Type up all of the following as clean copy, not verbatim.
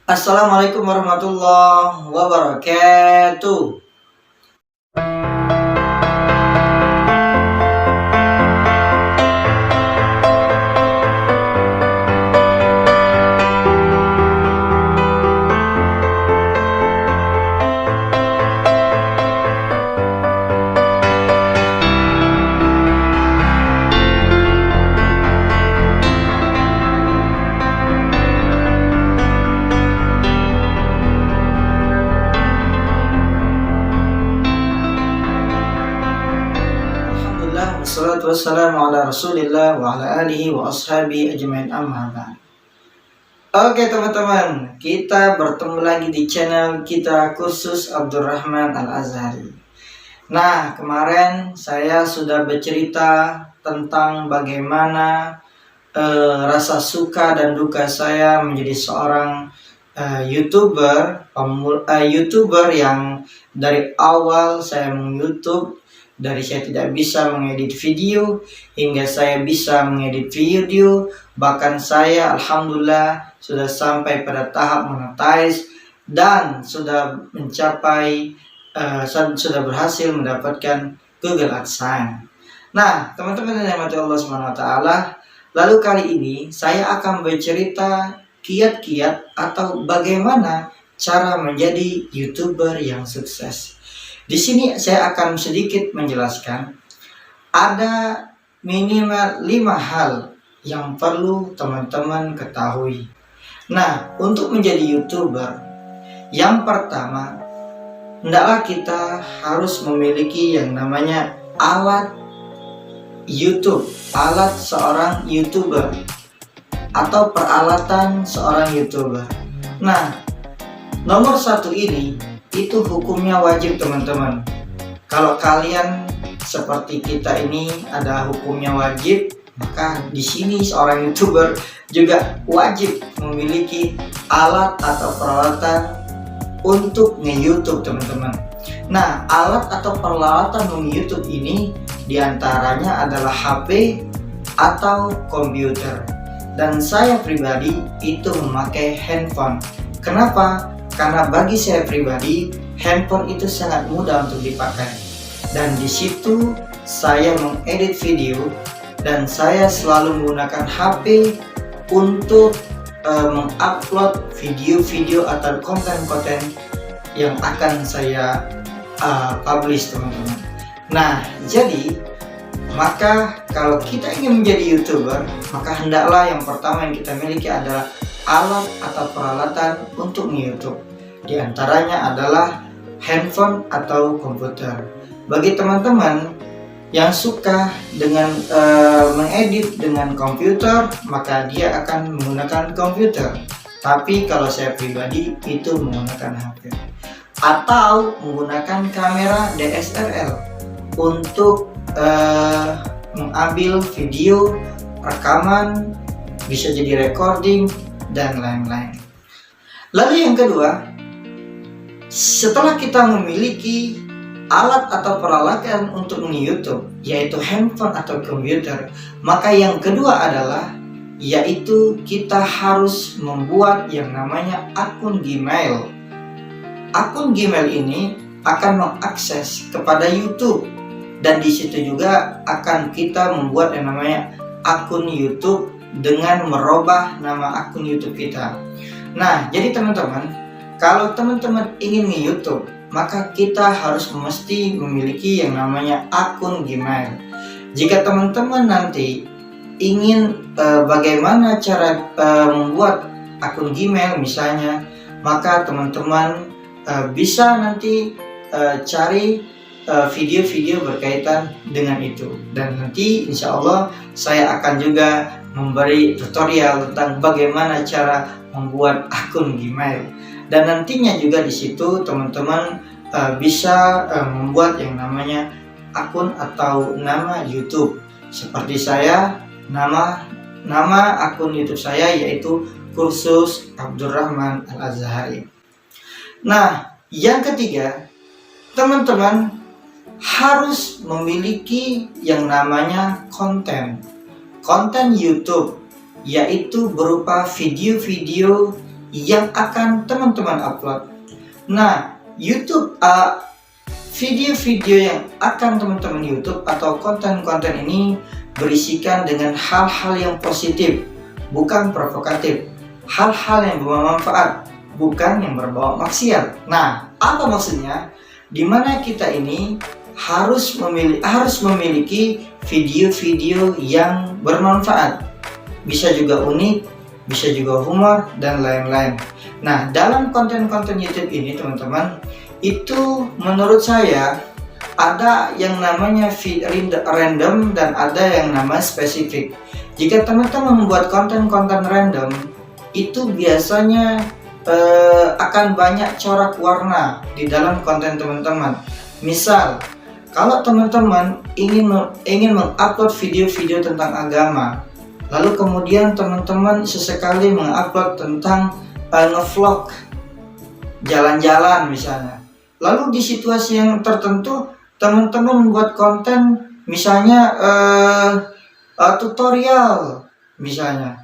Assalamualaikum warahmatullahi wabarakatuh. Alhamdulillah wassalatu wassalamu ala Rasulillah wa ala alihi wa ashabi ajmain amma ba'd. Oke teman-teman, kita bertemu lagi di channel kita Kursus Abdurrahman Al-Azhari. Nah, kemarin saya sudah bercerita tentang bagaimana rasa suka dan duka saya menjadi seorang YouTuber yang dari awal saya meng-YouTube, dari saya tidak bisa mengedit video hingga saya bisa mengedit video, bahkan saya alhamdulillah sudah sampai pada tahap monetize dan sudah mencapai sudah berhasil mendapatkan Google AdSense. Nah, teman-teman yang dirahmati Allah Subhanahu wa taala, lalu kali ini saya akan bercerita kiat-kiat atau bagaimana cara menjadi YouTuber yang sukses. Di sini saya akan sedikit menjelaskan ada minimal 5 hal yang perlu teman-teman ketahui. Nah, untuk menjadi YouTuber, yang pertama, hendaklah kita harus memiliki yang namanya alat YouTube, alat seorang YouTuber atau peralatan seorang YouTuber. Nah, nomor satu ini itu hukumnya wajib teman-teman. Kalau kalian seperti kita ini ada hukumnya wajib, maka di sini seorang YouTuber juga wajib memiliki alat atau peralatan untuk nge-YouTube teman-teman. Nah, alat atau peralatan nge-YouTube ini diantaranya adalah HP atau komputer. Dan saya pribadi itu memakai handphone. Kenapa? Karena bagi saya pribadi, handphone itu sangat mudah untuk dipakai. Dan di situ saya mengedit video dan saya selalu menggunakan HP untuk mengupload video-video atau konten-konten yang akan saya publish teman-teman. Nah, jadi maka kalau kita ingin menjadi YouTuber, maka hendaklah yang pertama yang kita miliki adalah alat atau peralatan untuk YouTube. Di antaranya adalah handphone atau komputer. Bagi teman-teman yang suka dengan mengedit dengan komputer, maka dia akan menggunakan komputer. Tapi kalau saya pribadi itu menggunakan HP atau menggunakan kamera DSLR untuk mengambil video, rekaman, bisa jadi recording dan lain-lain. Lalu yang kedua, setelah kita memiliki alat atau peralatan untuk YouTube, yaitu handphone atau komputer, maka yang kedua adalah yaitu kita harus membuat yang namanya akun Gmail. Akun Gmail ini akan mengakses kepada YouTube dan di situ juga akan kita membuat yang namanya akun YouTube dengan merubah nama akun YouTube kita. Nah, jadi teman-teman, kalau teman-teman ingin nge-YouTube, maka kita harus mesti memiliki yang namanya akun Gmail. Jika teman-teman nanti ingin bagaimana cara membuat akun Gmail misalnya, maka teman-teman bisa nanti cari video-video berkaitan dengan itu, dan nanti insya Allah saya akan juga memberi tutorial tentang bagaimana cara membuat akun Gmail. Dan nantinya juga di situ teman-teman bisa membuat yang namanya akun atau nama YouTube. Seperti saya, nama akun YouTube saya yaitu Kursus Abdurrahman Al-Azhari. Nah, yang ketiga, teman-teman harus memiliki yang namanya konten YouTube, yaitu berupa video-video yang akan teman-teman upload. Nah, YouTube video-video yang akan teman-teman YouTube atau konten-konten ini berisikan dengan hal-hal yang positif, bukan provokatif, hal-hal yang bermanfaat, bukan yang berbau maksiat. Nah, apa maksudnya? Dimana kita ini harus memiliki video-video yang bermanfaat, bisa juga unik, bisa juga humor, dan lain-lain. Nah, dalam konten-konten YouTube ini teman-teman, itu menurut saya ada yang namanya random dan ada yang namanya spesifik. Jika teman-teman membuat konten-konten random, itu biasanya akan banyak corak warna di dalam konten teman-teman. Misal, kalau teman-teman ingin mengupload video-video tentang agama, lalu kemudian teman-teman sesekali mengupload tentang ngevlog jalan-jalan misalnya, lalu di situasi yang tertentu teman-teman membuat konten misalnya tutorial misalnya,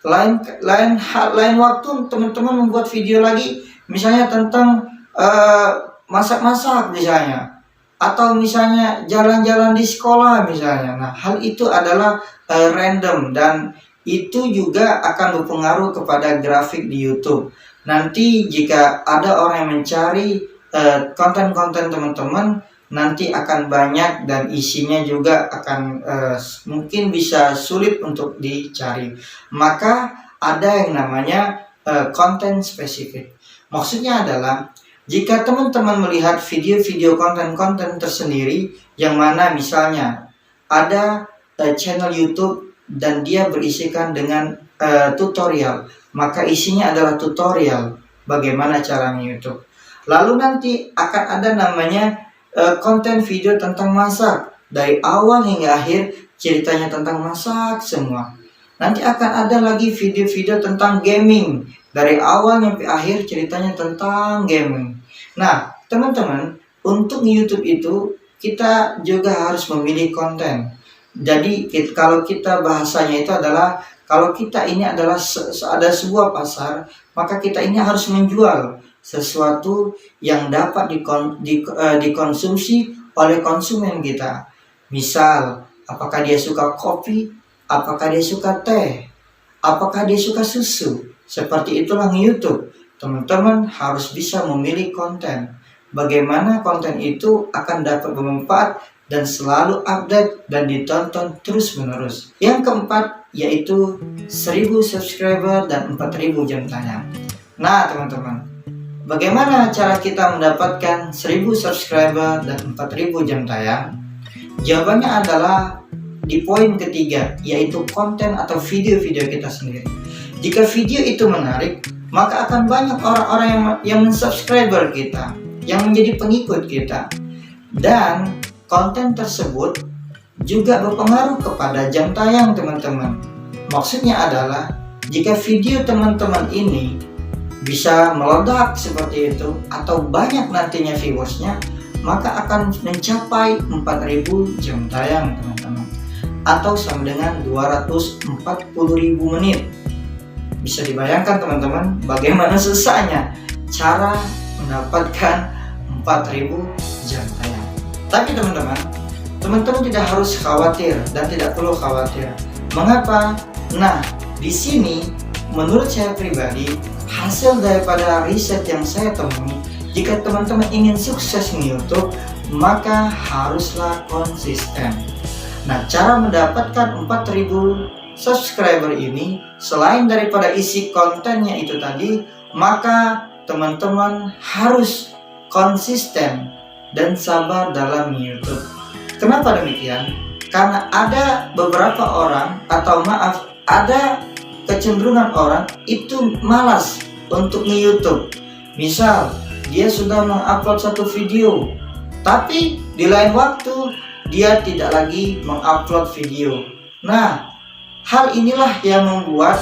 lain waktu teman-teman membuat video lagi misalnya tentang masak-masak misalnya, atau misalnya jalan-jalan di sekolah misalnya. Nah, hal itu adalah random dan itu juga akan berpengaruh kepada grafik di YouTube. Nanti jika ada orang yang mencari konten-konten teman-teman, nanti akan banyak dan isinya juga akan mungkin bisa sulit untuk dicari. Maka ada yang namanya konten spesifik. Maksudnya adalah jika teman-teman melihat video-video konten-konten tersendiri yang mana misalnya ada channel YouTube dan dia berisikan dengan tutorial, maka isinya adalah tutorial bagaimana cara YouTube. Lalu nanti akan ada namanya konten video tentang masak, dari awal hingga akhir ceritanya tentang masak semua. Nanti akan ada lagi video-video tentang gaming, dari awal sampai akhir ceritanya tentang gaming. Nah, teman-teman, untuk YouTube itu kita juga harus memilih konten. Jadi kalau kita bahasanya itu adalah, kalau kita ini adalah ada sebuah pasar, maka kita ini harus menjual sesuatu yang dapat dikonsumsi oleh konsumen kita. Misal, apakah dia suka kopi, apakah dia suka teh, apakah dia suka susu. Seperti itulah YouTube. Teman-teman harus bisa memilih konten. Bagaimana konten itu akan dapat bermanfaat dan selalu update dan ditonton terus-menerus. Yang keempat yaitu 1000 subscriber dan 4000 jam tayang. Nah, teman-teman, bagaimana cara kita mendapatkan 1000 subscriber dan 4000 jam tayang? Jawabannya adalah di poin ketiga, yaitu konten atau video-video kita sendiri. Jika video itu menarik, maka akan banyak orang-orang yang mensubscriber kita, yang menjadi pengikut kita. Dan konten tersebut juga berpengaruh kepada jam tayang teman-teman. Maksudnya adalah jika video teman-teman ini bisa meledak seperti itu atau banyak nantinya viewersnya, maka akan mencapai 4000 jam tayang teman-teman, atau sama dengan 240.000 menit. Bisa dibayangkan teman-teman bagaimana susahnya cara mendapatkan 4000 jam tayang. Tapi teman-teman tidak harus khawatir dan tidak perlu khawatir. Mengapa? Nah, di sini menurut saya pribadi, hasil daripada riset yang saya temui, jika teman-teman ingin sukses di YouTube, maka haruslah konsisten. Nah, cara mendapatkan 4000 subscriber ini, selain daripada isi kontennya itu tadi, maka teman-teman harus konsisten dan sabar dalam YouTube. Kenapa demikian? Karena ada beberapa orang, atau ada kecenderungan orang itu malas untuk nge-YouTube. Misal, dia sudah mengupload satu video, tapi di lain waktu dia tidak lagi mengupload video. Nah, hal inilah yang membuat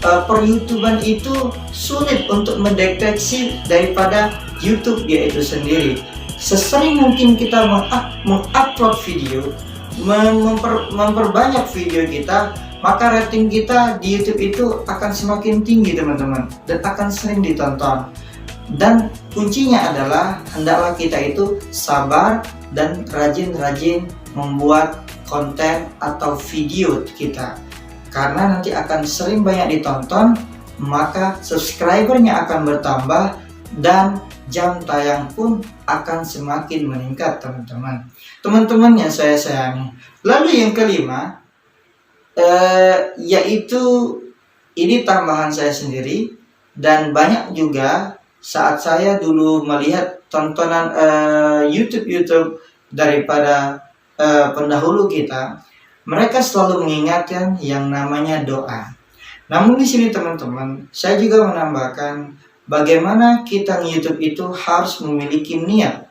per-YouTuber itu sulit untuk mendeteksi daripada YouTube dia itu sendiri. Sesering mungkin kita mengupload video, memperbanyak video kita, maka rating kita di YouTube itu akan semakin tinggi teman-teman, dan akan sering ditonton. Dan kuncinya adalah hendaklah kita itu sabar dan rajin-rajin membuat konten atau video kita, karena nanti akan sering banyak ditonton, maka subscribernya akan bertambah dan jam tayang pun akan semakin meningkat teman-teman yang saya sayangi. Lalu yang kelima, yaitu ini tambahan saya sendiri, dan banyak juga saat saya dulu melihat tontonan YouTube daripada pendahulu kita, mereka selalu mengingatkan yang namanya doa. Namun di sini teman-teman, saya juga menambahkan bagaimana kita nge-YouTube itu harus memiliki niat.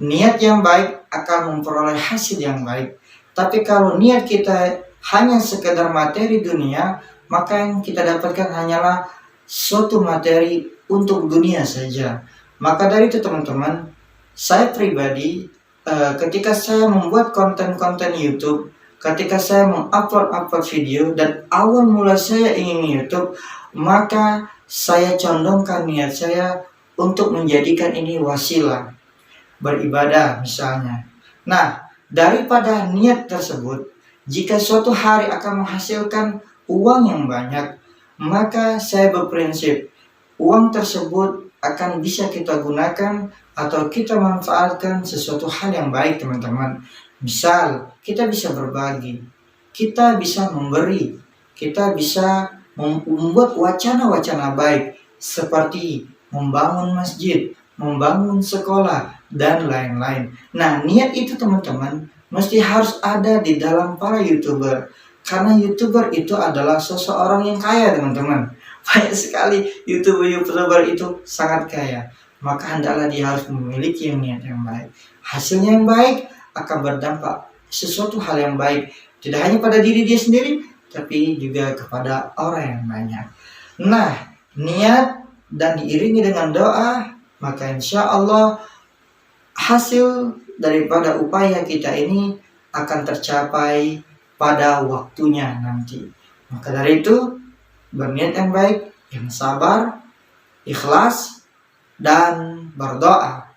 Niat yang baik akan memperoleh hasil yang baik. Tapi kalau niat kita hanya sekedar materi dunia, maka yang kita dapatkan hanyalah suatu materi untuk dunia saja. Maka dari itu teman-teman, saya pribadi ketika saya membuat konten-konten YouTube, ketika saya mengupload video, dan awal mula saya ingin YouTube, maka saya condongkan niat saya untuk menjadikan ini wasilah beribadah misalnya. Nah, daripada niat tersebut, jika suatu hari akan menghasilkan uang yang banyak, maka saya berprinsip uang tersebut akan bisa kita gunakan atau kita manfaatkan sesuatu hal yang baik teman-teman. Misal, kita bisa berbagi, kita bisa memberi, kita bisa membuat wacana-wacana baik seperti membangun masjid, membangun sekolah, dan lain-lain. Nah, niat itu teman-teman mesti harus ada di dalam para YouTuber, karena YouTuber itu adalah seseorang yang kaya teman-teman. Banyak sekali YouTuber itu sangat kaya, maka hendaklah dia harus memiliki niat yang baik. Hasilnya yang baik akan berdampak sesuatu hal yang baik, tidak hanya pada diri dia sendiri, tapi juga kepada orang yang banyak. Nah, niat dan diiringi dengan doa, maka insya Allah hasil daripada upaya kita ini akan tercapai pada waktunya nanti. Maka dari itu, berniat yang baik, yang sabar, ikhlas, dan berdoa.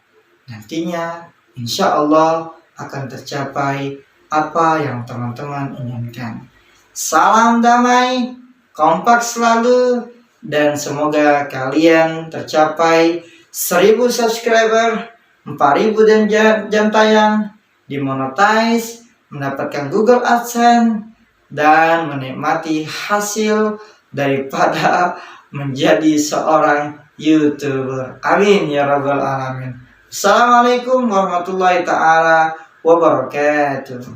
Nantinya insya Allah akan tercapai apa yang teman-teman inginkan. Salam damai, kompak selalu, dan semoga kalian tercapai 1000 subscriber, 4000 dan jam tayang, dimonetize, mendapatkan Google AdSense, dan menikmati hasil daripada menjadi seorang YouTuber. Amin ya rabbal alamin. Assalamualaikum warahmatullahi ta'ala wabarakatuh.